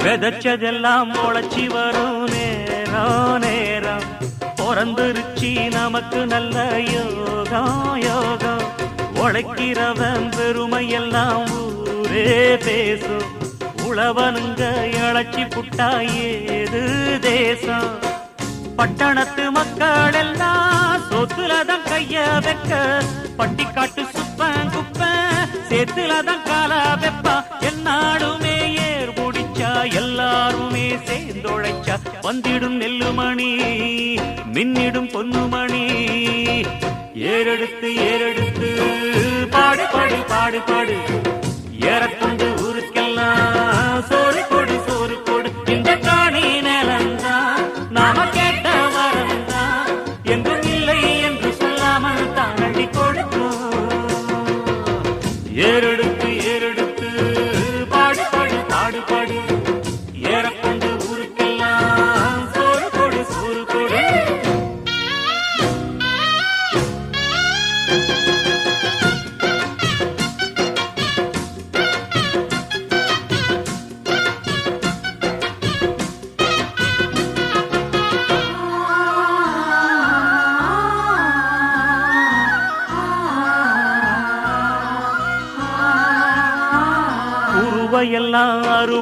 விதைச்சதெல்லாம் முளைச்சி வரும் நேரம் நேரம் பிறந்துருச்சி நமக்கு நல்ல யோகம் யோகம். உழைக்கிறவன் பெருமையெல்லாம் ஊரே பேசும். உழவனுங்க இழைச்சி புட்டா ஏது தேசம். பட்டணத்து மக்கள் எல்லாம் சொத்துலதான் கைய வைக்க, பட்டிக்காட்டு சுப்பன் குப்பன் சேத்துலதான் கால வெப்பா. என்னாடுமே ஏர் முடிச்சா எல்லாருமே சேர்ந்தொழைச்சா வந்திடும் நெல்லுமணி மின்னிடும் பொன்னுமணி. ஏறெடுத்து ஏறெடுத்து பாடு பாடு பாடு பாடு ஏறக்கொண்டு ஊருக்கெல்லாம் சோறு கொடு சோறு கொடு. இந்த காணி நிலந்தான் நாம கேட்ட வரந்தான் என்றும் இல்லை என்று சொல்லாமல் தான் அள்ளி கொடுக்கும். ஏறெடுத்து ஏறெடுத்து பாடு பாடு பாடு பாடு ஏறக்கொண்டு ஊருக்கெல்லாம் சோறு கொடு சோறு கொடு. உருவையெல்லாம்